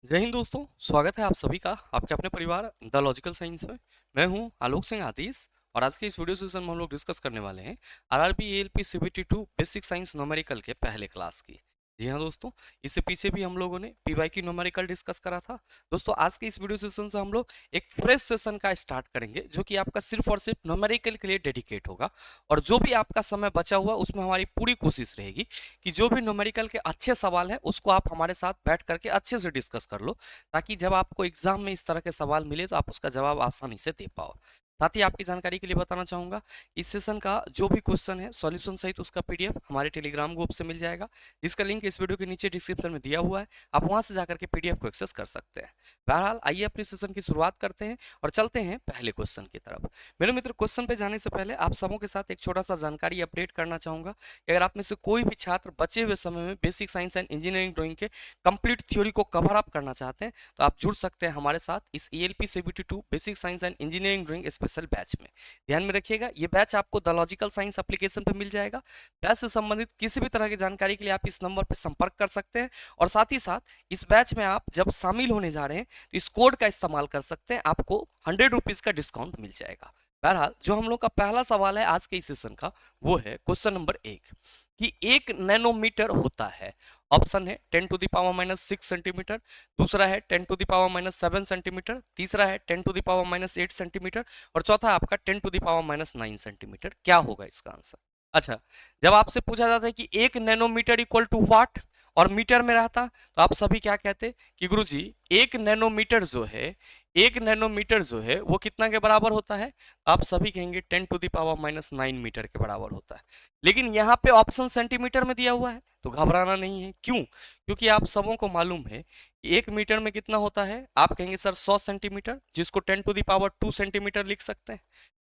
जय हिंद दोस्तों। स्वागत है आप सभी का आपके अपने परिवार द लॉजिकल साइंस में। मैं हूं आलोक सिंह आतिश और आज के इस वीडियो सेशन में हम लोग डिस्कस करने वाले हैं RRB ALP CBT 2 basic science numerical के पहले क्लास की। जी हाँ दोस्तों, इससे पीछे भी हम लोगों ने पीवाई की न्यूमेरिकल डिस्कस करा था। दोस्तों आज के इस वीडियो सेशन से हम लोग एक फ्रेश सेशन का स्टार्ट करेंगे जो कि आपका सिर्फ और सिर्फ न्यूमेरिकल के लिए डेडिकेट होगा। और जो भी आपका समय बचा हुआ उसमें हमारी पूरी कोशिश रहेगी कि जो भी न्यूमेरिकल के अच्छे सवाल है उसको आप हमारे साथ बैठ करके अच्छे से डिस्कस कर लो, ताकि जब आपको एग्जाम में इस तरह के सवाल मिले तो आप उसका जवाब आसानी से दे पाओ। साथ ही आपकी जानकारी के लिए बताना चाहूंगा, इस सेशन का जो भी क्वेश्चन है सॉल्यूशन सहित उसका पीडीएफ हमारे टेलीग्राम ग्रुप से मिल जाएगा, जिसका लिंक इस वीडियो के नीचे डिस्क्रिप्शन में दिया हुआ है। आप वहां से जाकर के पीडीएफ को एक्सेस कर सकते हैं। बहरहाल आइए अपने सेशन की शुरुआत करते हैं और चलते हैं पहले क्वेश्चन की तरफ। मेरे मित्र, क्वेश्चन पे जाने से पहले आप सबों के साथ एक छोटा सा जानकारी अपडेट करना चाहूंगा कि अगर आप में से कोई भी छात्र बचे हुए समय में basic science and engineering drawing के कंप्लीट थ्योरी को कवर अप करना चाहते हैं तो आप जुड़ सकते हैं हमारे साथ इस ALP CBT 2 basic science and engineering drawing special batch में। ध्यान में रखिएगा, ये बैच आपको द लॉजिकल साइंस एप्लीकेशन पे मिल जाएगा। बैच से संबंधित किसी भी तरह की जानकारी के लिए आप इस नंबर पर संपर्क कर सकते हैं और साथ ही साथ इस बैच में आप जब शामिल होने जा रहे हैं तो इस कोड का इस्तेमाल कर सकते हैं, आपको 100 रुपीज का डिस्काउंट मिल जाएगा। बहरहाल जो हम लोग का पहला सवाल है आज के इस सेशन का वो है क्वेश्चन नंबर 1 कि 1 नैनोमीटर होता है। ऑप्शन है 10⁻⁻6 सेंटीमीटर, दूसरा है 10⁻⁻7 सेंटीमीटर, तीसरा है 10⁻⁻8 सेंटीमीटर और चौथा आपका 10⁻�9 सेंटीमीटर। क्या होगा इसका आंसर? अच्छा, जब आपसे पूछा जाता है कि 1 नैनोमीटर इक्वल टू व्हाट और मीटर में रहता तो आप सभी क्या कहते कि गुरुजी 1 नैनोमीटर जो है वो कितना के बराबर होता है? आप सभी कहेंगे 10⁻⁻9 मीटर के बराबर होता है। लेकिन यहाँ पे ऑप्शन सेंटीमीटर में दिया हुआ है तो घबराना नहीं है। क्यों? क्योंकि आप सबों को मालूम है कि 1 मीटर में कितना होता है। आप कहेंगे सर 100 सेंटीमीटर, जिसको 10⁻2 सेंटीमीटर लिख सकते हैं।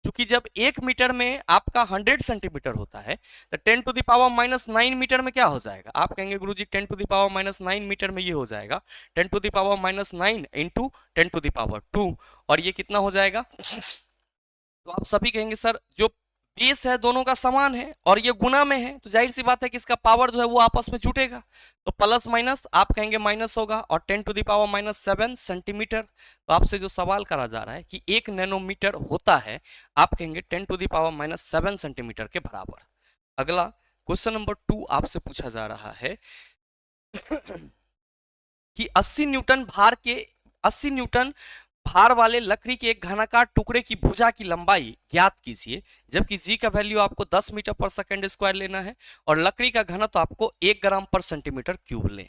क्योंकि जब 1 मीटर में आपका 100 सेंटीमीटर होता है तो 10⁻⁻9 मीटर में क्या हो जाएगा? आप कहेंगे गुरुजी 10⁻⁻9 मीटर में ये हो जाएगा 10⁻⁻9 इंटू 10⁻2 और ये कितना हो जाएगा? तो आप सभी कहेंगे सर जो बेस है दोनों का समान है और ये गुना में है तो जाहिर सी बात है कि इसका पावर जो है वो आपस में जुटेगा, तो प्लस माइनस आप कहेंगे माइनस होगा और 10⁻⁻7 सेंटीमीटर। तो आपसे जो सवाल करा जा रहा है कि 1 नैनोमीटर होता है, आप कहेंगे 10⁻⁻7 सेंटीमीटर के बराबर। अगला क्वेश्चन नंबर 2 आपसे पूछा जा रहा है कि 80 न्यूटन भार वाले लकड़ी के एक घनाकार टुकड़े की भुजा की लंबाई ज्ञात कीजिए, जबकि जी का वैल्यू आपको 10 मीटर पर सेकंड स्क्वायर लेना है और लकड़ी का घनत्व आपको 1 ग्राम पर सेंटीमीटर क्यूब ले।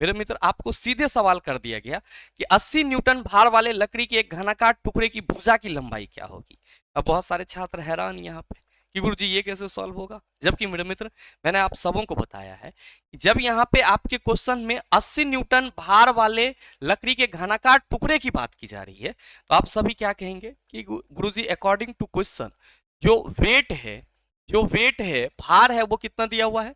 मेरे मित्र, आपको सीधे सवाल कर दिया गया कि 80 न्यूटन भार वाले लकड़ी के एक घनाकार टुकड़े की भुजा की लंबाई क्या होगी। अब बहुत सारे छात्र हैरान यहाँ पे कि गुरुजी ये कैसे सॉल्व होगा, जबकि मेरे मित्र मैंने आप सबों को बताया है कि जब यहाँ पे आपके क्वेश्चन में 80 न्यूटन भार वाले लकड़ी के घनाकार टुकड़े की बात की जा रही है तो आप सभी क्या कहेंगे कि गुरुजी अकॉर्डिंग टू क्वेश्चन जो वेट है भार है वो कितना दिया हुआ है?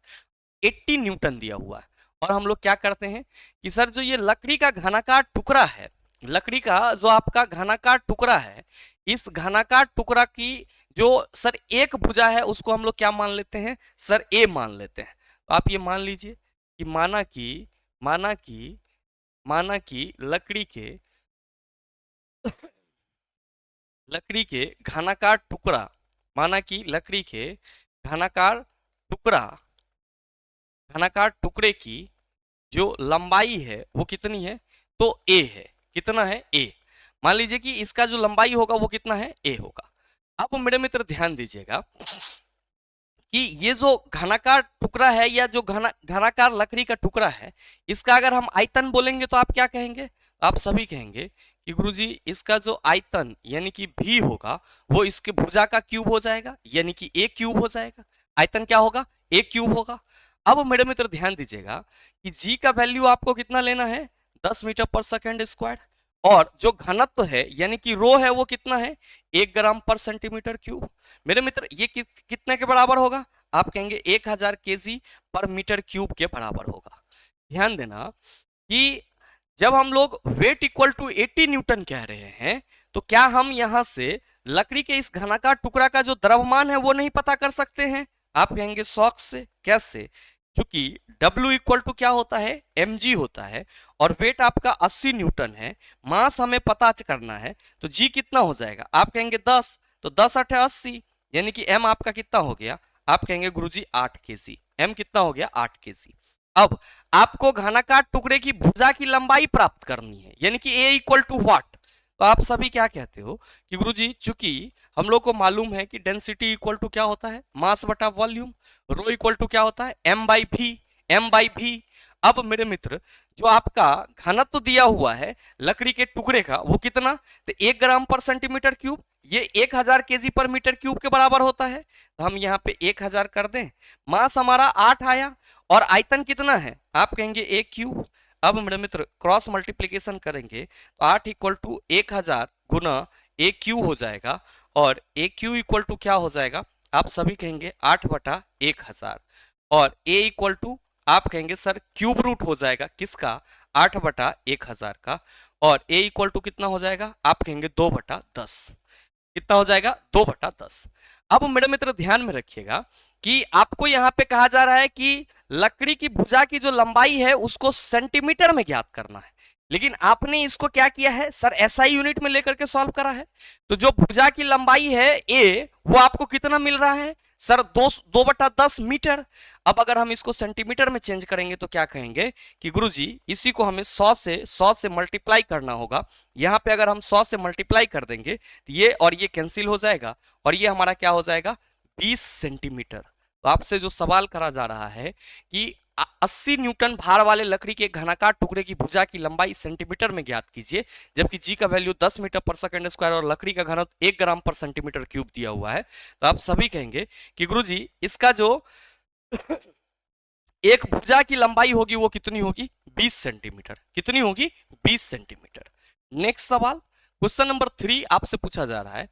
80 न्यूटन दिया हुआ है। और हम लोग क्या करते हैं कि सर जो ये लकड़ी का घनाकार टुकड़ा है, लकड़ी का जो आपका घनाकार टुकड़ा है, इस घनाकार टुकड़ा की जो सर एक भुजा है उसको हम लोग क्या मान लेते हैं? सर ए मान लेते हैं। तो आप ये मान लीजिए कि माना कि माना कि लकड़ी के घनाकार टुकड़ा माना कि लकड़ी के घनाकार टुकड़ा घनाकार टुकड़े की जो लंबाई है वो कितनी है? तो ए है। कितना है? ए। मान लीजिए कि इसका जो लंबाई होगा वो कितना है? ए होगा। अब मेरे मित्र ध्यान दीजिएगा कि ये जो घनाकार टुकड़ा है या जो घनाकार लकड़ी का टुकड़ा है, इसका अगर हम आयतन बोलेंगे तो आप क्या कहेंगे? आप सभी कहेंगे कि गुरुजी इसका जो आयतन यानी कि भी होगा वो इसके भुजा का क्यूब हो जाएगा, यानी कि ए क्यूब हो जाएगा। आयतन क्या होगा? ए क्यूब होगा। अब मेरे मित्र ध्यान दीजिएगा कि जी का वैल्यू आपको कितना लेना है? 10 मीटर पर सेकंड स्क्वायर और जो घनत्व है यानी कि रो है वो कितना है? 1 ग्राम पर सेंटीमीटर क्यूब। मेरे मित्र ये कितने के बराबर होगा? आप कहेंगे 1000 केजी पर मीटर क्यूब के बराबर होगा। ध्यान देना कि जब हम लोग वेट इक्वल टू 80 न्यूटन कह रहे हैं तो क्या हम यहां से लकड़ी के इस घनाकार टुकड़ा का जो द्रव्यमान है वो नहीं पता कर सकते हैं? आप कहेंगे शौक से। कैसे? चूंकि W इक्वल टू क्या होता है, mg होता है, और वेट आपका 80 न्यूटन है, मास हमें पता करना है, तो g कितना हो जाएगा, आप कहेंगे 10, तो 10 8 80, यानी कि m आपका कितना हो गया, आप कहेंगे गुरुजी 8 केजी, m कितना हो गया 8 केजी। अब आपको घनाकार टुकड़े की भुजा की लंबाई प्राप्त करनी है, यानी कि a इक्वल टू व्हाट, तो आप सभी क्या कहते हो कि गुरुजी चूंकि हम लोग को मालूम है कि डेंसिटी इक्वल टू क्या होता है, मास बटा वॉल्यूम, रो इक्वल टू क्या होता है, m बाई भी, m बाई भी। अब मेरे मित्र जो आपका घनत्व दिया हुआ है लकड़ी के टुकड़े का वो कितना, तो 1 ग्राम पर सेंटीमीटर क्यूब, ये 1000 केजी पर मीटर क्यूब के बराबर होता है, तो हम यहाँ पे 1000 कर दें, मास हमारा 8 आया, और आयतन कितना है, आप कहेंगे 1 क्यूब। अब मेरे मित्र क्रॉस मल्टीप्लीकेशन करेंगे तो 8 इक्वल टू 1000 गुना ए क्यू हो जाएगा, और ए क्यू इक्वल टू क्या हो जाएगा, आप सभी कहेंगे 8 बटा 1000, और ए इक्वल टू आप कहेंगे सर क्यूब रूट हो जाएगा किसका, 8 बटा 1000 का, और ए इक्वल टू कितना हो जाएगा, आप कहेंगे 2 बटा 10, कितना हो जाएगा 2 बटा 10। अब मेरे मित्र ध्यान में रखिएगा कि आपको यहां पे कहा जा रहा है कि लकड़ी की भुजा की जो लंबाई है उसको सेंटीमीटर में ज्ञात करना है, लेकिन आपने इसको क्या किया है सर एसआई यूनिट में लेकर के सॉल्व करा है, तो जो भुजा की लंबाई है ए वो आपको कितना मिल रहा है सर 2 बटा 10 मीटर। अब अगर हम इसको सेंटीमीटर में चेंज करेंगे तो क्या कहेंगे कि गुरुजी इसी को हमें 100 से मल्टीप्लाई करना होगा, यहाँ पे अगर हम 100 से मल्टीप्लाई कर देंगे तो ये और ये कैंसिल हो जाएगा, और ये हमारा क्या हो जाएगा 20 सेंटीमीटर। तो आपसे जो सवाल करा जा रहा है कि 80 न्यूटन भार वाले लकड़ी के घनाकार टुकड़े की भुजा की लंबाई सेंटीमीटर में ज्ञात कीजिए, जबकि जी का वैल्यू 10 मीटर पर सेकंड स्क्वायर और लकड़ी का घनत्व 1 ग्राम पर सेंटीमीटर क्यूब दिया हुआ है, तो आप सभी कहेंगे कि गुरुजी इसका जो एक भुजा की लंबाई होगी वो कितनी होगी 20 सेंटीमीटर, कितनी होगी 20 सेंटीमीटर। नेक्स्ट सवाल क्वेश्चन नंबर 3 आपसे पूछा जा रहा है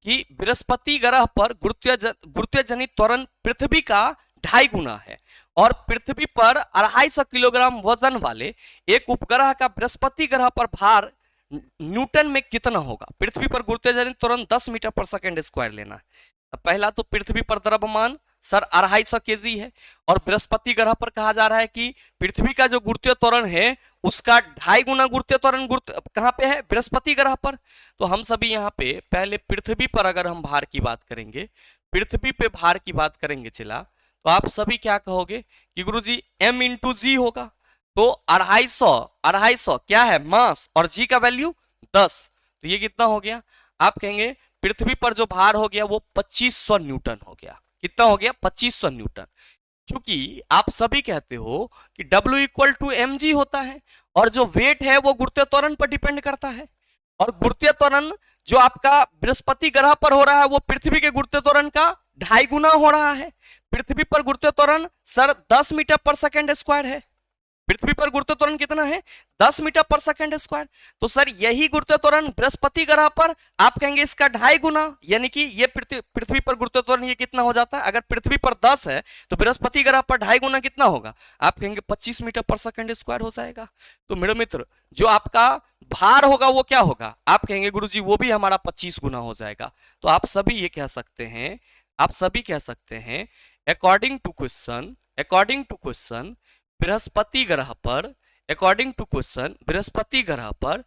कि बृहस्पति ग्रह पर गुरुत्वीय जनित त्वरण पृथ्वी का 2.5 गुना है, और पृथ्वी पर 250 किलोग्राम वजन वाले एक उपग्रह का बृहस्पति ग्रह पर भार न्यूटन में कितना होगा। पृथ्वी पर गुरुत्वीय जनित त्वरण 10 मीटर पर सेकंड स्क्वायर लेना है। पहला तो पृथ्वी पर द्रव्यमान सर 250 केजी है, और बृहस्पति ग्रह पर कहा जा रहा है कि पृथ्वी का जो गुरुत्वीय त्वरण है उसका 2.5 गुना गुरुत्वीय त्वरण कहां पे है, बृहस्पति ग्रह पर। तो हम सभी यहाँ पे पहले पृथ्वी पर अगर हम भार की बात करेंगे, पृथ्वी पे भार की बात करेंगे चिला, तो आप सभी क्या कहोगे कि गुरुजी m इंटू जी होगा, तो 250 क्या है मास, और जी का वैल्यू 10, तो ये कितना हो गया, आप कहेंगे पृथ्वी पर जो भार हो गया वो 2500 न्यूटन हो गया, कितना हो गया 2500 न्यूटन। चूंकि आप सभी कहते हो कि W equal to m g होता है, और जो वेट है वो गुरुत्वीय त्वरण पर डिपेंड करता है, और गुरुत्वीय त्वरण जो आपका बृहस्पति ग्रह पर हो रहा है वो पृथ्वी के गुरुत्वीय त्वरण का 2.5 गुना हो रहा है। पृथ्वी पर गुरुत्वीय त्वरण सर 10 मीटर पर सेकंड स्क्वायर है, पृथ्वी पर गुरुत्वीय त्वरण कितना है 10 मीटर पर सेकंड स्क्वायर, तो सर यही गुरुत्वीय त्वरण बृहस्पति ग्रह पर आप कहेंगे इसका 2.5 गुना, यानी कि ये पृथ्वी पर गुरुत्वीय त्वरण ये कितना हो जाता है, अगर पृथ्वी पर 10 है तो बृहस्पति ग्रह पर 2.5 गुना कितना होगा, आप कहेंगे 25 मीटर पर सेकंड स्क्वायर हो जाएगा। तो मेरे मित्र जो आपका भार होगा वो क्या होगा, आप कहेंगे गुरुजी वो भी हमारा 25 गुना हो जाएगा। तो आप सभी ये कह सकते हैं, आप सभी कह सकते हैं अकॉर्डिंग टू क्वेश्चन बृहस्पति ग्रह पर, अकॉर्डिंग टू क्वेश्चन बृहस्पति ग्रह पर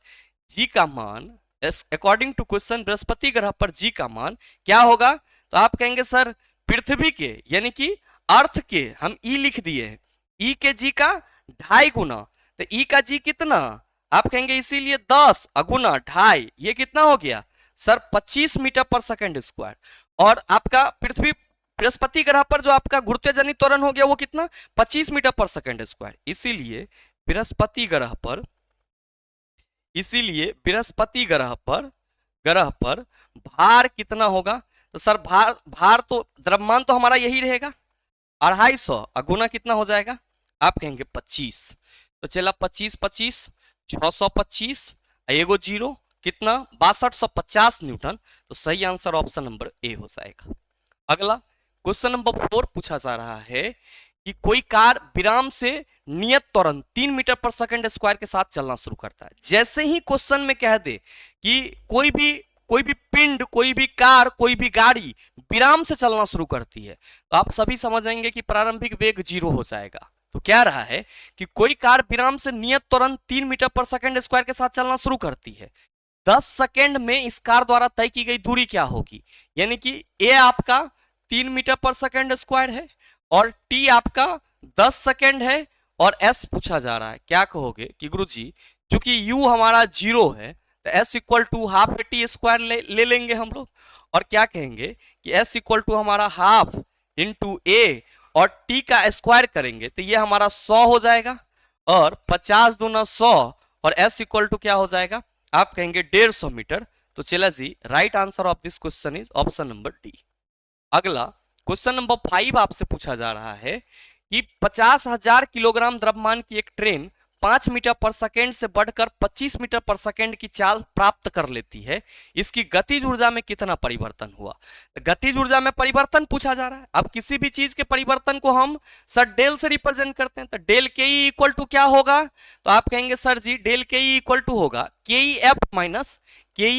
जी का मान, अकॉर्डिंग टू क्वेश्चन बृहस्पति ग्रह पर जी का मान क्या होगा, तो आप कहेंगे सर पृथ्वी के यानी कि अर्थ के हम ई लिख दिए हैं, ई के जी का 2.5 गुना, तो ई का जी कितना, आप कहेंगे इसीलिए 10 गुना 2.5, ये कितना हो गया सर 25 मीटर पर सेकंड स्क्वायर, और आपका पृथ्वी बृहस्पति ग्रह पर जो आपका गुरुत्वीय जनित त्वरण हो गया वो कितना 25 मीटर पर सेकंड स्क्वायर, इसीलिए बृहस्पति ग्रह पर भार कितना होगा, तो सर भार तो द्रव्यमान तो हमारा यही रहेगा 250 गुना कितना हो जाएगा, आप कहेंगे 25, तो चला 25 25 625 एगो जीरो कितना 6250 न्यूटन, तो सही आंसर ऑप्शन नंबर ए हो जाएगा। अगला क्वेश्चन नंबर 4 पूछा जा रहा है कि कोई कार विराम से नियत त्वरण 3 मीटर पर सेकंड स्क्वायर के साथ चलना शुरू करता है। जैसे ही क्वेश्चन में कह दे कि कोई भी पिंड, कोई भी कार, कोई भी गाड़ी विराम से चलना शुरू करती है तो आप सभी समझ जाएंगे कि प्रारंभिक वेग 0 हो जाएगा। तो क्या रहा है कि कोई कार विराम से नियत तुरंत 3 मीटर पर सेकंड स्क्वायर के साथ चलना शुरू करती है। 10 सेकंड में इस कार द्वारा तय की गई दूरी क्या होगी? यानी कि ए आपका 3 मीटर पर सेकंड स्क्वायर है और टी आपका 10 सेकंड है और एस पूछा जा रहा है। क्या कहोगे कि गुरुजी चूंकि यू हमारा 0 है तो s equal to half t square ले लेंगे हम लोग और क्या कहेंगे कि एस इक्वल टू हमारा हाफ इंटू ए और टी का स्क्वायर करेंगे तो ये हमारा 100 हो जाएगा और 50 दूना 100 और एस इक्वल टू क्या हो जाएगा? आप कहेंगे 150 मीटर। तो चला जी, right answer of this question is option number D. अगला क्वेश्चन नंबर 5 आपसे पूछा जा रहा है कि 50,000 किलोग्राम द्रव्यमान की एक ट्रेन 5 मीटर पर सेकेंड से बढ़कर 25 मीटर पर सेकेंड की चाल प्राप्त कर लेती है, इसकी गतिज ऊर्जा में कितना परिवर्तन हुआ? गतिज ऊर्जा में परिवर्तन पूछा जा रहा है। अब किसी भी चीज के परिवर्तन को हम सर डेल से रिप्रेजेंट करते हैं तो डेल के ई इक्वल टू क्या होगा? तो आप कहेंगे सर जी डेल के ई इक्वल टू होगा के ई एफ माइनस के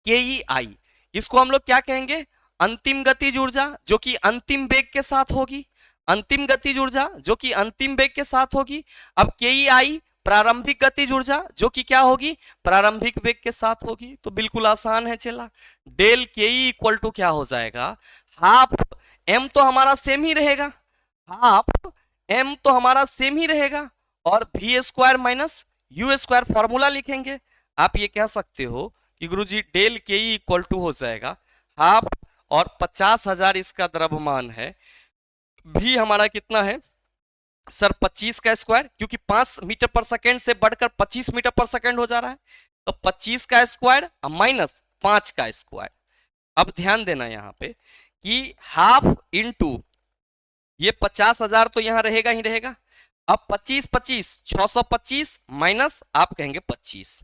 ई आई। इसको हम लोग क्या कहेंगे? अंतिम गतिज ऊर्जा जो कि अंतिम वेग के साथ होगी, अंतिम गतिज ऊर्जा जो कि अंतिम वेग के साथ होगी। अब के ई आई प्रारंभिक गतिज ऊर्जा जो कि क्या होगी? प्रारंभिक वेग के साथ होगी। तो बिल्कुल आसान है चला, डेल के ई इक्वल टू क्या हो जाएगा? हाफ एम तो हमारा सेम ही रहेगा, हाफ एम तो हमारा सेम ही रहेगा और v square minus u square formula लिखेंगे। आप ये कह सकते हो कि गुरुजी डेल के ई इक्वल टू हो जाएगा हाफ और 50,000 इसका द्रव्यमान है, भी हमारा कितना है सर? 25 का स्क्वायर, क्योंकि 5 मीटर पर सेकेंड से बढ़कर 25 मीटर पर सेकेंड हो जा रहा है तो 25 का स्क्वायर माइनस 5 का स्क्वायर। अब ध्यान देना यहाँ पे कि हाफ इंटू ये 50,000 तो यहाँ रहेगा ही रहेगा। अब 25 25 625 माइनस आप कहेंगे 25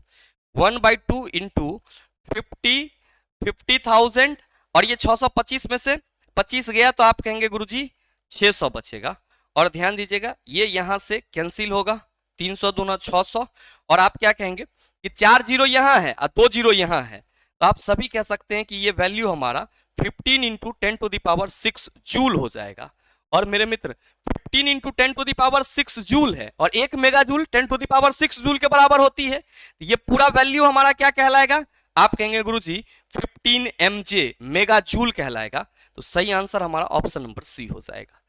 1/2 इंटू 50,000 और ये 625 में से 25 गया तो आप कहेंगे गुरुजी 600 बचेगा। और ध्यान दीजिएगा ये यहां से कैंसिल होगा, 300 दूना 600 और आप क्या कहेंगे कि 4 जीरो यहां है और 2 जीरो यहां है तो आप सभी कह सकते हैं कि ये वैल्यू हमारा 15 into 10 to the power 6 joule हो जाएगा। और मेरे मित्र 15 into 10 to the power 6 joule है और 1 mega joule 10 to the power 6 joule के बराबर होती है। ये पूरा वैल्यू हमारा क्या कहलाएगा? आप कहेंगे गुरुजी 15 mj मेगा जूल कहलाएगा। तो सही आंसर हमारा ऑप्शन नंबर सी हो जाएगा।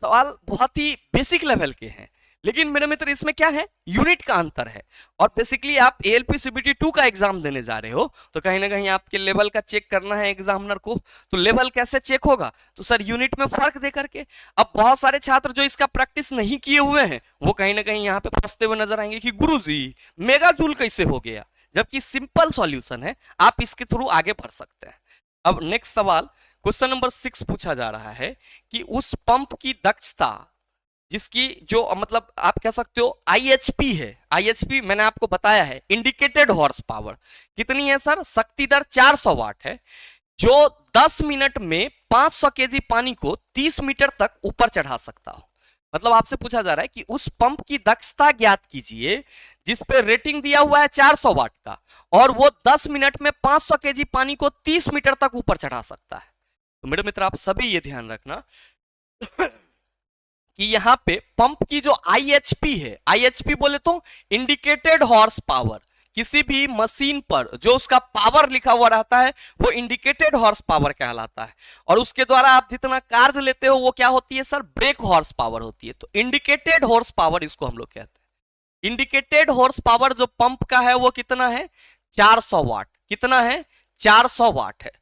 सवाल बहुत ही बेसिक लेवल के हैं लेकिन मेरे मित्र इसमें क्या है? यूनिट का अंतर है। और बेसिकली आप एएलपी सीबीटी 2 का एग्जाम देने जा रहे हो तो कहीं ना कहीं आपके लेवल का चेक करना है एग्जामिनर को। तो लेवल कैसे चेक होगा? तो सर यूनिट में फर्क दे करके। अब बहुत सारे छात्र जो इसका प्रैक्टिस नहीं किए हुए हैं वो कहीं ना कहीं यहाँ पे फंसते हुए नजर आएंगे कि गुरुजी मेगा जूल कैसे हो गया, जबकि सिंपल सॉल्यूशन है, आप इसके थ्रू आगे बढ़ सकते हैं। अब नेक्स्ट सवाल क्वेश्चन नंबर 6 पूछा जा रहा है कि उस पंप की दक्षता जिसकी जो मतलब आप कह सकते हो आईएचपी है, आईएचपी मैंने आपको बताया है इंडिकेटेड हॉर्स पावर कितनी है सर? शक्ति दर 400 वाट है, जो 10 मिनट में 500 केजी पानी को 30 मीटर तक ऊपर चढ़ा सकता हो। मतलब आपसे पूछा जा रहा है कि उस पंप की दक्षता ज्ञात कीजिए जिस पे रेटिंग दिया हुआ है 400 वाट का और वो 10 मिनट में 500 केजी पानी को 30 मीटर तक ऊपर चढ़ा सकता है। तो मेरे मित्र आप सभी ये ध्यान रखना कि यहाँ पे पंप की जो आईएचपी है, आईएचपी बोले तो इंडिकेटेड हॉर्स पावर, किसी भी मशीन पर जो उसका पावर लिखा हुआ रहता है वो इंडिकेटेड हॉर्स पावर कहलाता है और उसके द्वारा आप जितना कार्य लेते हो वो क्या होती है सर? ब्रेक हॉर्स पावर होती है। तो इंडिकेटेड हॉर्स पावर इसको हम लोग कहते हैं। इंडिकेटेड हॉर्स पावर जो पंप का है वो कितना है? 400 वाट। कितना है? 400 वाट है।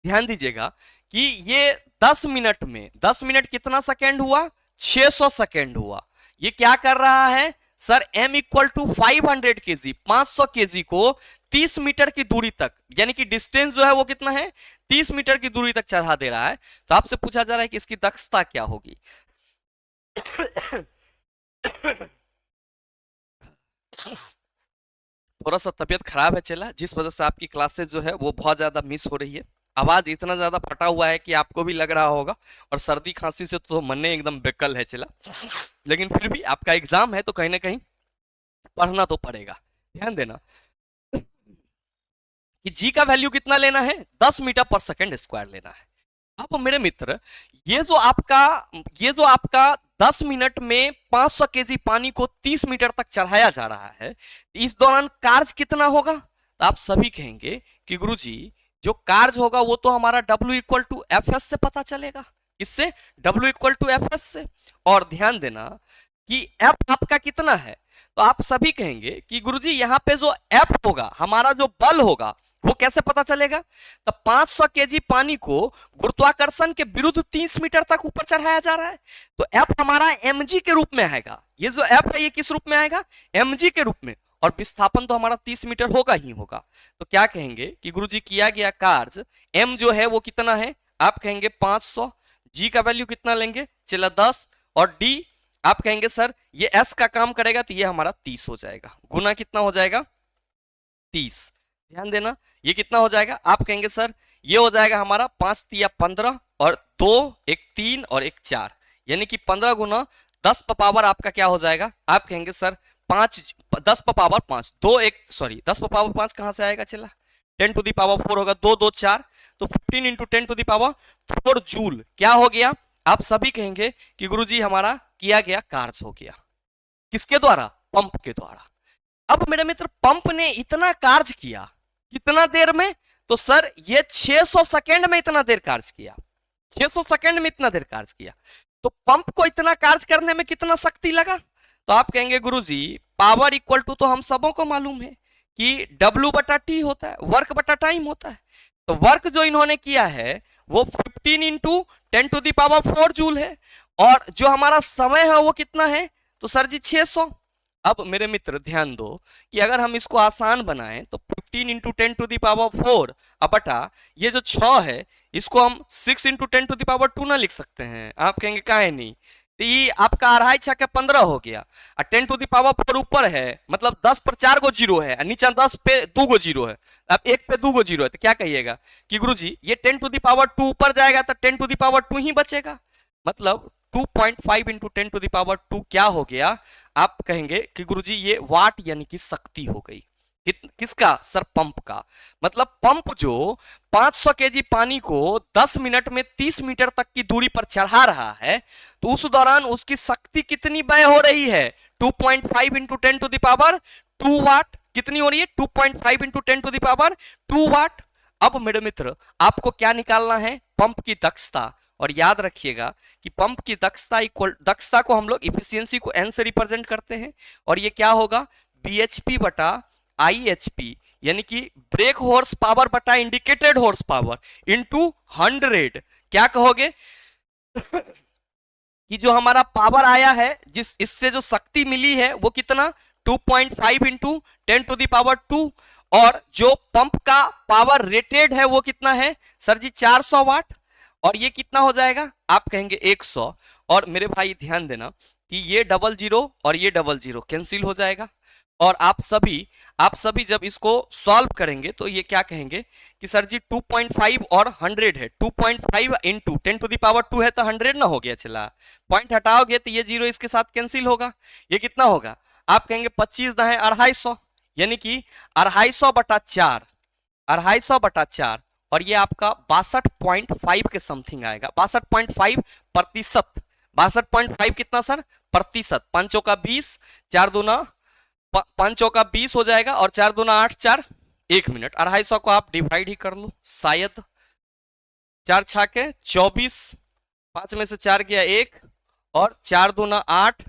ध्यान दीजिएगा कि ये 10 मिनट में 10 मिनट कितना सेकेंड हुआ? 600 सेकेंड हुआ। ये क्या कर रहा है sir? m equal to 500 KG 500 KG को 30 मीटर की दूरी तक, यानी कि डिस्टेंस जो है वो कितना है? 30 मीटर की दूरी तक चढ़ा दे रहा है। तो आपसे पूछा जा रहा है कि इसकी दक्षता क्या होगी? थोड़ा सा तबीयत खराब है चला, जिस वजह से आपकी क्लासेस जो है वो बहुत ज्यादा मिस हो रही है। आवाज इतना ज्यादा फटा हुआ है कि आपको भी लग रहा होगा और सर्दी खांसी से तो मन एकदम बेकल है चला, लेकिन फिर भी आपका एग्जाम है तो कहीं ना कहीं पढ़ना तो पड़ेगा। ध्यान देना कि जी का वैल्यू कितना लेना है, 10 मीटर पर सेकेंड स्क्वायर लेना है। अब मेरे मित्र, ये जो आपका ये जो आपका 10 मिनट में 500 केजी पानी को 30 मीटर तक चढ़ाया जा रहा है, इस दौरान कार्य कितना होगा? तो आप सभी कहेंगे कि गुरुजी जो कार्य होगा वो तो हमारा W equal to f s से पता चलेगा। किससे? W equal to f s से। और ध्यान देना कि F आपका कितना है, तो आप सभी कहेंगे कि गुरुजी यहाँ पे जो F होगा, हमारा जो बल होगा, वो कैसे पता चलेगा? तो 500 केजी पानी को गुरुत्वाकर्षण के विरुद्ध 30 मीटर तक ऊपर चढ़ाया जा रहा है, तो F हमारा mg के रूप में आएगा। ये जो F है ये किस रूप में आएगा? mg के रूप में। और विस्थापन तो हमारा 30 मीटर होगा ही होगा। तो क्या कहेंगे कि गुरुजी किया गया कार्य m जो है वो कितना है? आप कहेंगे 500। g का वैल्यू कितना लेंगे? चला 10। और d आप कहेंगे सर ये s का काम करेगा तो ये हमारा 30 हो जाएगा। गुना कितना हो जाएगा? 30। ध्यान देना, ये कितना हो जाएगा? आप कहेंगे सर ये हो जाएगा हमारा 5 तिया 15 और 2 एक 3 और एक 4, यानी कि 15 गुना 10 पावर आपका क्या हो जाएगा? आप कहेंगे सर 10 पावर 5, 2 एक सॉरी 10 पावर 5 कहां से आएगा? चला 10 टू दी पावर 4 होगा, 2 2 4, तो 15 into 10 to the power 4 joule क्या हो गया? आप सभी कहेंगे कि गुरुजी हमारा किया गया कार्य हो गया। किसके द्वारा? पंप के द्वारा। अब मेरे मित्र पंप ने इतना कार्य किया कितना देर में? तो सर ये 600 सेकेंड में इतना देर कार्य किया। 600 सेकेंड में इतना देर कार्य किया। तो पंप को इतना कार्य करने में कितना शक्ति लगा? तो आप कहेंगे गुरुजी पावर इक्वल टू तो हम सबों को मालूम है कि W बटा टी होता है, वर्क बटा टाइम होता है। तो वर्क जो इन्होंने किया है वो 15 into 10 to the power 4 joule है, और जो हमारा समय है वो कितना है? तो सर जी 600। अब मेरे मित्र ध्यान दो कि अगर हम इसको आसान बनाएं तो 15 इंटू 10 टू दी पावर 4 बटा ये जो 6 है इसको हम 6 इंटू 10 टू दी पावर 2 ना लिख सकते हैं? आप कहेंगे काहे नहीं? तो ये आपका 2.5 6 15 हो गया, और 10 टू दी पावर 4 ऊपर है, मतलब 10 पर 4 गो जीरो है, नीचे 10 पे 2 गो जीरो है। अब 1 पे 2 गो जीरो है, तो क्या कहिएगा कि गुरुजी ये 10 टू दी पावर 2 ऊपर जाएगा तो 10 टू दी पावर 2 ही बचेगा, मतलब 2.5 इंटू 10 टू दी पावर 2 क्या हो गया? आप कहेंगे कि गुरुजी ये वाट यानी कि शक्ति हो गई। किसका? सर पंप का। मतलब पंप जो 500 केजी पानी को 10 मिनट में 30 मीटर तक की दूरी पर चढ़ा रहा है, तो उस दौरान उसकी शक्ति कितनी व्यय हो रही है? 2.5 इंटू 10 टू दी पावर 2 वाट। कितनी हो रही है? 2.5 into 10 to the power 2 watt. अब मेरे मित्र आपको क्या निकालना है? पंप की दक्षता। और याद रखिएगा कि पंप की दक्षता को हम लोग इफिशियंसी को एन से रिप्रेजेंट करते हैं, और ये क्या होगा? बीएचपी बटा आईएचपी, यानी कि ब्रेक हॉर्स पावर बटा इंडिकेटेड हॉर्स पावर इंटू 100। क्या कहोगे? कि जो हमारा पावर आया है, जिस इससे जो शक्ति मिली है वो कितना? 2.5 इंटू 10 टू दी पावर 2, और जो पंप का पावर रेटेड है वो कितना है? सर जी 400 वाट। और ये कितना हो जाएगा? आप कहेंगे 100। और मेरे भाई ध्यान देना कि ये 00 और ये 00 कैंसिल हो जाएगा, और आप सभी जब इसको सॉल्व करेंगे तो ये क्या कहेंगे कि सर जी 2.5 और 100 है, 2.5 इंटू 10 टू दी पावर 2 है तो 100 ना हो गया। चला पॉइंट हटाओगे तो ये जीरो इसके साथ कैंसिल होगा, ये कितना होगा? आप कहेंगे 25 ना है 250, यानी कि 250 बटा 4, 250 बटा 4, और ये आपका 62.5 के समथिंग आएगा। 62.5%। 62.5 कितना सर? प्रतिशत। 5 का 20, 4 दूना 5 का 20 हो जाएगा, और 4 दूना 8, 4 1 मिनट। 250 को आप डिवाइड ही कर लो, शायद 4 छाके 24, 5 में से 4 गया 1, और 4 दूना 8,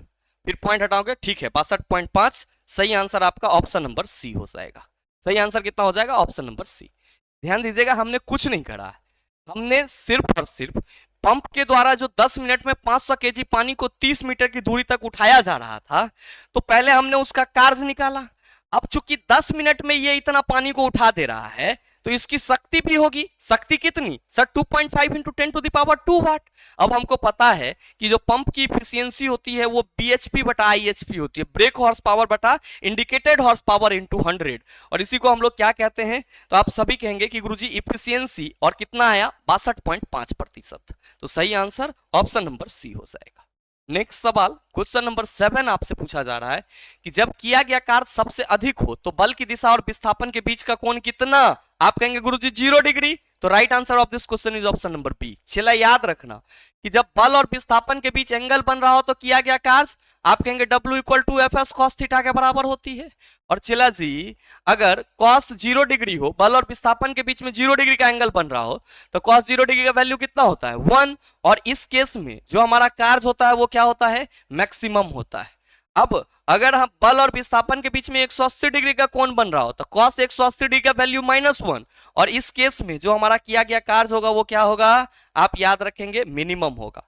फिर पॉइंट हटाओगे, ठीक है 62.5। सही आंसर आपका ऑप्शन नंबर सी हो जाएगा। सही आंसर कितना हो जाएगा? Option number C. ध्यान दीजिएगा हमने कुछ नहीं करा है, हमने सिर्फ और सिर्फ पंप के द्वारा जो 10 मिनट में 500 केजी पानी को 30 मीटर की दूरी तक उठाया जा रहा था, तो पहले हमने उसका कार्य निकाला। अब चूंकि 10 मिनट में ये इतना पानी को उठा दे रहा है, तो इसकी शक्ति भी होगी। शक्ति कितनी? Sir 2.5 into 10 to the power 2 watt. अब हमको पता है कि जो पंप की इफिशियंसी होती है वो बीएचपी बटा आईएचपी होती है, ब्रेक हॉर्स पावर बटा इंडिकेटेड हॉर्स पावर इंटू 100, और इसी को हम लोग क्या कहते हैं? तो आप सभी कहेंगे कि गुरुजी इफिशियंसी, और कितना आया? 62.5%। तो सही आंसर ऑप्शन नंबर सी हो जाएगा। नेक्स्ट सवाल क्वेश्चन नंबर 7 आपसे पूछा जा रहा है कि जब किया गया कार्य सबसे अधिक हो तो बल की दिशा और विस्थापन के बीच का कोण कितना। आप कहेंगे गुरुजी 0 डिग्री। तो right answer of this question is option number B. चला याद रखना कि जब बल और विस्थापन के बीच एंगल बन रहा हो तो किया गया कार्य आप कहेंगे W equal to f s cos theta के बराबर होती है। और चला जी अगर कॉस 0 डिग्री हो, बल और विस्थापन के बीच में 0 डिग्री का एंगल बन रहा हो तो कॉस 0 डिग्री का वैल्यू कितना होता है 1। और इस केस में जो हमारा कार्य होता है वो क्या होता है मैक्सिमम होता है। अब अगर हम बल और विस्थापन के बीच में 180 डिग्री का कोण बन रहा हो तो cos 180 डिग्री का वैल्यू -1। और इस केस में जो हमारा किया गया कार्य होगा वो क्या होगा आप याद रखेंगे मिनिमम होगा।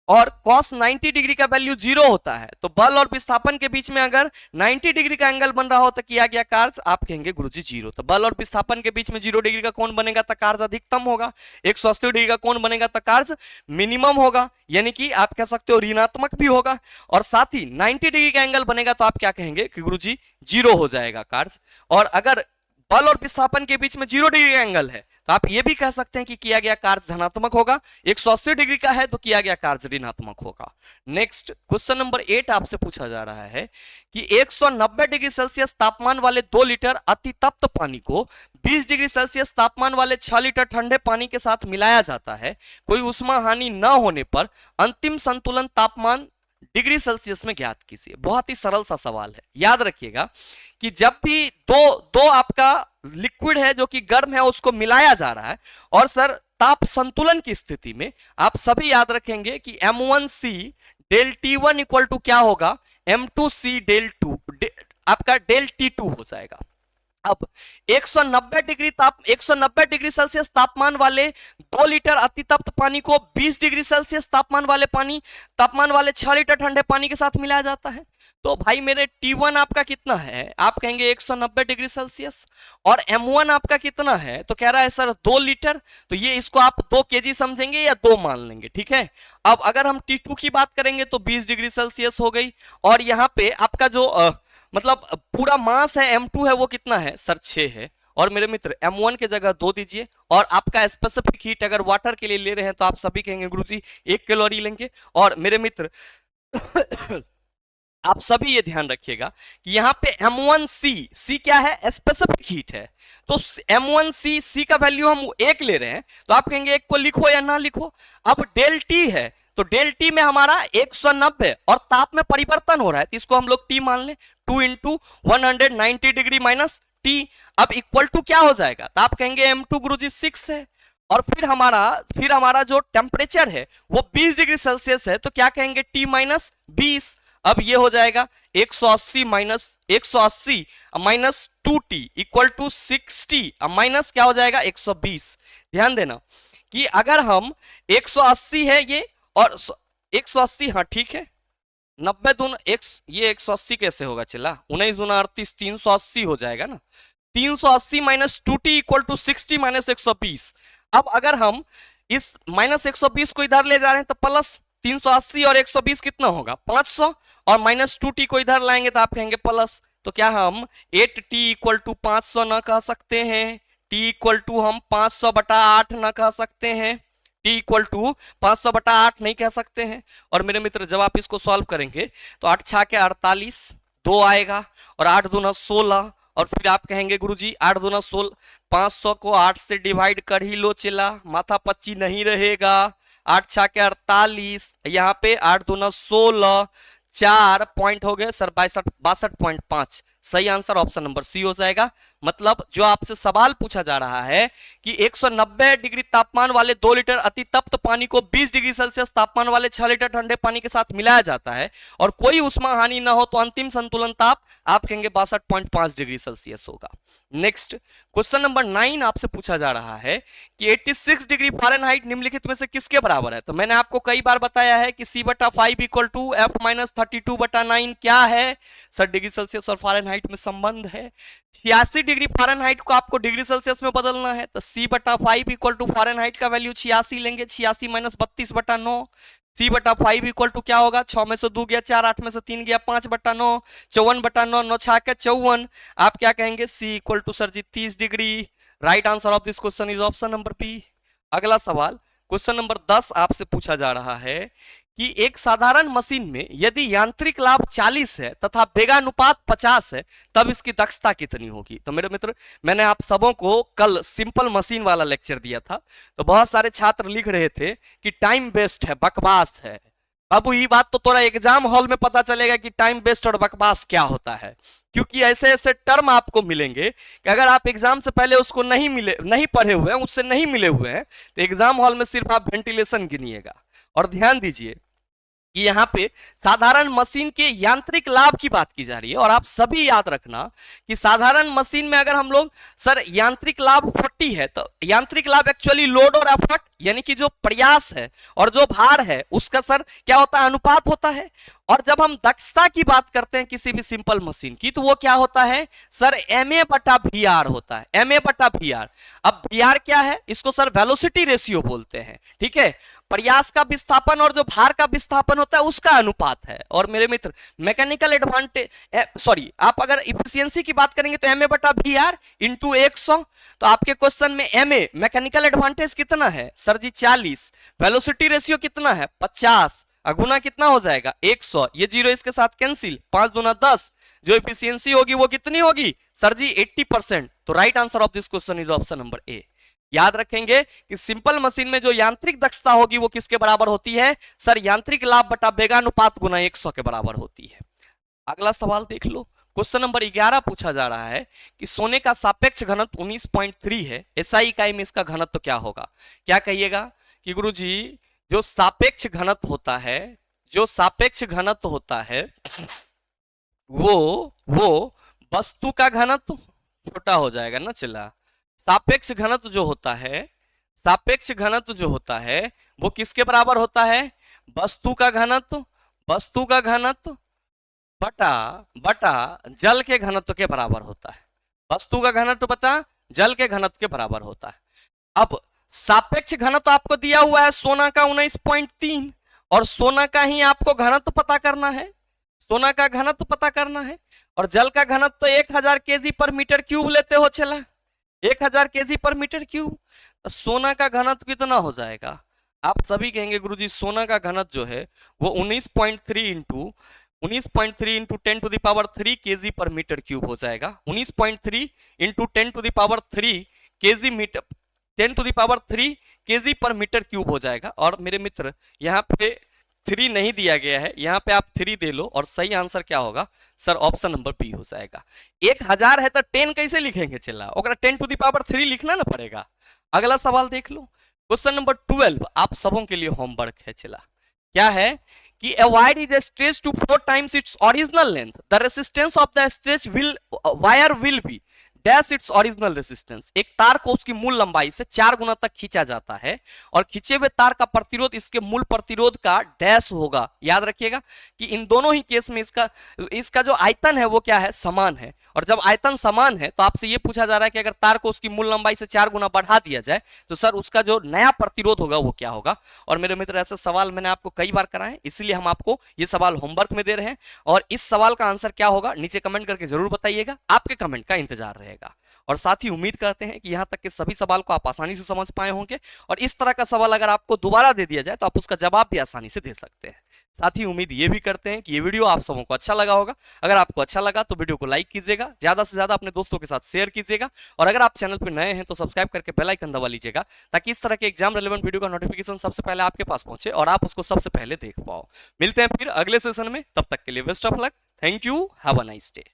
और cos 90 डिग्री का वैल्यू 0 होता है तो बल और विस्थापन के बीच में अगर 90 डिग्री का एंगल बन रहा हो तो किया गया कार्य आप कहेंगे गुरुजी 0। तो बल और विस्थापन के बीच में 0 डिग्री का कोण बनेगा तो कार्य अधिकतम होगा, 180 डिग्री का कोण बनेगा तो कार्य मिनिमम होगा, यानी कि आप कह सकते हो ऋणात्मक भी होगा। और साथ ही 90 डिग्री का एंगल बनेगा तो आप क्या कहेंगे कि गुरुजी 0 हो जाएगा कार्य। और अगर बल और विस्थापन के बीच में 0 डिग्री का एंगल है तो आप ये भी कह सकते हैं कि किया गया कार्य धनात्मक होगा, 180 डिग्री का है तो किया गया कार्य ऋणात्मक होगा। नेक्स्ट क्वेश्चन नंबर 8 आपसे पूछा जा रहा है कि 190 डिग्री सेल्सियस तापमान वाले 2 लीटर अति तप्त पानी को 20 डिग्री सेल्सियस तापमान वाले 6 लीटर ठंडे पानी के साथ मिलाया जाता है, कोई उष्मा हानि न होने पर अंतिम संतुलन तापमान डिग्री सेल्सियस में ज्ञात कीजिए। बहुत ही सरल सा सवाल है, याद रखिएगा कि जब भी दो आपका लिक्विड है जो कि गर्म है उसको मिलाया जा रहा है और सर ताप संतुलन की स्थिति में आप सभी याद रखेंगे कि M1C del T1 equal to क्या होगा M2C डेल 2 आपका डेल T2 हो जाएगा। अब 190 डिग्री सेल्सियस तापमान वाले 2 लीटर अतितप्त पानी को 20 डिग्री सेल्सियस तापमान वाले 6 लीटर ठंडे पानी के साथ मिलाया जाता है। तो भाई मेरे T1 आपका कितना है आप कहेंगे 190 डिग्री सेल्सियस और M1 आपका कितना है तो कह रहा है सर 2 लीटर। तो ये इसको आप 2 केजी समझेंगे या 2 मान लेंगे, ठीक है। अब अगर हम T2 की बात करेंगे तो 20 डिग्री सेल्सियस हो गई और यहाँ पे आपका जो मतलब पूरा मास है M2 है वो कितना है सर 6 है। और मेरे मित्र M1 के जगह 2 दीजिए और आपका स्पेसिफिक हीट अगर वाटर के लिए ले रहे हैं तो आप सभी कहेंगे गुरुजी 1 कैलोरी लेंगे। और मेरे मित्र आप सभी ये ध्यान रखिएगा कि यहाँ पे M1C क्या है स्पेसिफिक हीट है तो M1C का वैल्यू हम 1 ले रहे हैं तो आप कहेंगे 1 को लिखो या ना लिखो। अब डेल T है तो डेल T में हमारा 190 और ताप में परिवर्तन हो रहा है तो इसको हम लोग T मान लें 2 इंटू 190 डिग्री माइनस T। अब इक्वल टू क्या हो जाएगा तो आप कहेंगे M2 गुरुजी 6 है और फिर हमारा जो टेम्परेचर है वो 20 डिग्री सेल्सियस है तो क्या कहेंगे T माइनस 20। अब ये हो जाएगा 180 minus 2T equal to 60 minus क्या हो जाएगा 120। ध्यान देना कि अगर हम 180 है ये और 180 हाँ ठीक है 90 दूना ये 180 कैसे होगा चला 19 दूना 38 380 हो जाएगा ना 380 minus 2T equal to 60 minus 120। अब अगर हम इस माइनस 120 को इधर ले जा रहे हैं तो प्लस 380 और 120 कितना होगा 500 और माइनस 2T को इधर लाएंगे तो आप कहेंगे प्लस। तो क्या हम 8T इक्वल टू 500 ना कह सकते हैं T इक्वल टू हम 500/8 ना कह सकते हैं T इक्वल टू 500/8 नहीं कह सकते हैं। और मेरे मित्र जब आप इसको सॉल्व करेंगे तो 8 6 के 48 2 आएगा और 8 दूना 16 और फिर आप कहेंगे गुरुजी 8 दूना 16 500 को 8 से डिवाइड कर ही लो चला माथा पच्ची नहीं रहेगा 8 6 के 48 यहाँ पे 8 दूना 16 4 पॉइंट हो गए सर 62.5। सही आंसर ऑप्शन नंबर सी हो जाएगा। मतलब जो आपसे सवाल पूछा जा रहा है कि 190 डिग्री तापमान वाले 2 लीटर अति तप्त पानी को 20 डिग्री सेल्सियस तापमान वाले 6 लीटर ठंडे पानी के साथ मिलाया जाता है और कोई उष्मा हानि ना हो तो अंतिम संतुलन ताप आप कहेंगे 62.5 डिग्री सेल्सियस होगा। नेक्स्ट क्वेश्चन नंबर 9 आपसे पूछा जा रहा है कि 86 डिग्री फ़ारेनहाइट निम्नलिखित में से किसके बराबर है। तो मैंने आपको कई बार बताया है कि C/5 इक्वल टू F-32/9 क्या है सर डिग्री सेल्सियस और फ़ारेनहाइट में संबंध है। 86 डिग्री फ़ारेनहाइट को आपको डिग्री सेल्सियस में बदलना है तो C/5 इक्वल टू फ़ारेनहाइट का वैल्यू 86 लेंगे 86 माइनस 32/9 C/5 इक्वल टू क्या होगा 6 में से 2 गया 4 8 में से 3 गया 5/9 54/9 9 6 के 54। आप क्या कहेंगे C equal to sir ji 30 degree. Right answer of this question is option number B. अगला सवाल क्वेश्चन नंबर 10 आपसे पूछा जा रहा है कि एक साधारण मशीन में यदि यांत्रिक लाभ 40 है तथा वेगानुपात 50 है तब इसकी दक्षता कितनी होगी। तो मेरे मित्र, मैंने आप सबों को कल सिंपल मशीन वाला लेक्चर दिया था, तो बहुत सारे छात्र लिख रहे थे कि टाइम वेस्ट है, बकवास है। अब ये बात तो तोरा एग्जाम हॉल में पता चलेगा कि टाइम वेस्ट और बकवास क्या होता है, क्योंकि ऐसे ऐसे टर्म आपको मिलेंगे कि अगर आप एग्जाम से पहले उसको नहीं पढ़े हुए हैं, उससे नहीं मिले हुए हैं, तो एग्जाम हॉल में सिर्फ आप वेंटिलेशन गिनिएगा। और ध्यान दीजिए कि यहाँ पे साधारण मशीन के यांत्रिक लाभ की बात की जा रही है, और आप सभी याद रखना कि साधारण मशीन में अगर हम लोग सर यांत्रिक लाभ 40 है तो यांत्रिक लाभ एक्चुअली लोड और एफर्ट यानी कि जो प्रयास है और जो भार है उसका सर क्या होता है, अनुपात होता है। और जब हम दक्षता की बात करते हैं किसी भी सिंपल मशीन की, तो वो क्या होता है सर, ma बटा vr होता है, ma बटा vr। अब vr क्या है, इसको सर वेलोसिटी रेशियो बोलते हैं, ठीक है। प्रयास का विस्थापन और जो भार का विस्थापन होता है उसका अनुपात है। और मेरे मित्र, मैकेनिकल एडवांटेज सॉरी आप अगर इफिशियंसी की बात करेंगे तो ma बटा vr इंटू 100। तो आपके क्वेश्चन में ma मैकेनिकल एडवांटेज कितना है सर जी 40, वेलोसिटी रेशियो कितना है 50, अगुना कितना हो जाएगा 100, ये जीरो इसके साथ कैंसिल, 5 दूना 10, जो एफिशिएंसी होगी वो कितनी होगी सर जी 80%। तो right answer of this question is option number A. याद रखेंगे कि सिंपल मशीन में जो यांत्रिक दक्षता होगी वो किसके बराबर होती है सर, यांत्रिक लाभ बटा वेगानुपात गुना 100 के बराबर होती है। अगला सवाल देख लो, क्वेश्चन नंबर 11 पूछा जा रहा है कि सोने का सापेक्ष घनत्व 19.3 है, एसआई इकाई में इसका घनत्व क्या होगा। क्या कहिएगा कि गुरुजी जो सापेक्ष घनत्व होता है, जो सापेक्ष घनत्व होता है वो वस्तु का घनत्व छोटा हो जाएगा ना चला। सापेक्ष घनत्व जो होता है, सापेक्ष घनत्व जो होता है वो किसके बराबर होता है, वस्तु का घनत्व, वस्तु का घनत्व बटा बटा जल के घनत्व के बराबर होता है। वस्तु का घनत्व बटा जल के घनत्व के बराबर होता है। अब सापेक्ष घनत्व आपको दिया हुआ है सोना का 19.3, और सोना का ही आपको घनत्व पता करना है, सोना का घनत्व पता करना है। और जल का घनत्व तो 1000 केजी पर मीटर क्यूब लेते हो चला, 1000 केजी पर मीटर क्यूब। तो सोना का घनत्व कितना हो जाएगा, आप सभी कहेंगे गुरुजी सोना का घनत्व जो है वो 19.3 into 10 to the power 3 kg per metre cube हो जाएगा। 19.3 into 10 to the power 3 kg metre 10 to the power 3 kg per metre cube हो जाएगा। और मेरे मित्र यहाँ पे 3 नहीं दिया गया है, यहाँ पे आप 3 दे लो और सही आंसर क्या होगा सर, ऑप्शन नंबर बी हो जाएगा। 1000 है तो 10 कैसे लिखेंगे चला, ओकरा 10 टू द पावर 3 लिखना ना पड़ेगा। अगला सवाल देख लो, क्वेश्चन नंबर 12 आप सबों के लिए होमवर्क है चला। क्या है कि a wire is stretched to 4 times its original length, the resistance of the stretched wire will be dash its original resistance. एक तार को उसकी मूल लंबाई से 4 गुना तक खींचा जाता है और खींचे हुए तार का प्रतिरोध इसके मूल प्रतिरोध का डैश होगा। याद रखिएगा कि इन दोनों ही केस में इसका जो आयतन है वो क्या है, समान है। और जब आयतन समान है तो आपसे ये पूछा जा रहा है कि अगर तार को उसकी मूल लंबाई से 4 गुना बढ़ा दिया जाए तो सर उसका जो नया प्रतिरोध होगा वो क्या होगा। और मेरे मित्र ऐसे सवाल मैंने आपको कई बार कराए, इसलिए हम आपको ये सवाल होमवर्क में दे रहे हैं। और इस सवाल का आंसर क्या होगा नीचे कमेंट करके जरूर बताइएगा, आपके कमेंट का इंतजार रहेगा। और साथ ही उम्मीद करते हैं कि यहां तक के सभी सवाल को आप आसानी से समझ पाए होंगे, और इस तरह का सवाल अगर आपको दोबारा दे दिया जाए तो आप उसका जवाब भी आसानी से दे सकते हैं। साथ ही उम्मीद ये भी करते हैं कि ये वीडियो आप सबों को अच्छा लगा होगा। अगर आपको अच्छा लगा तो वीडियो को लाइक कीजिएगा, ज्यादा से ज्यादा अपने दोस्तों के साथ शेयर कीजिएगा, और अगर आप चैनल पर नए हैं तो सब्सक्राइब करके बेल आइकन दबा लीजिएगा ताकि इस तरह के एग्जाम रिलेवेंट वीडियो का नोटिफिकेशन सबसे पहले आपके पास पहुंचे और आप उसको सबसे पहले देख पाओ। मिलते हैं फिर अगले सेशन में, तब तक के लिए best of luck, thank you, have a nice day.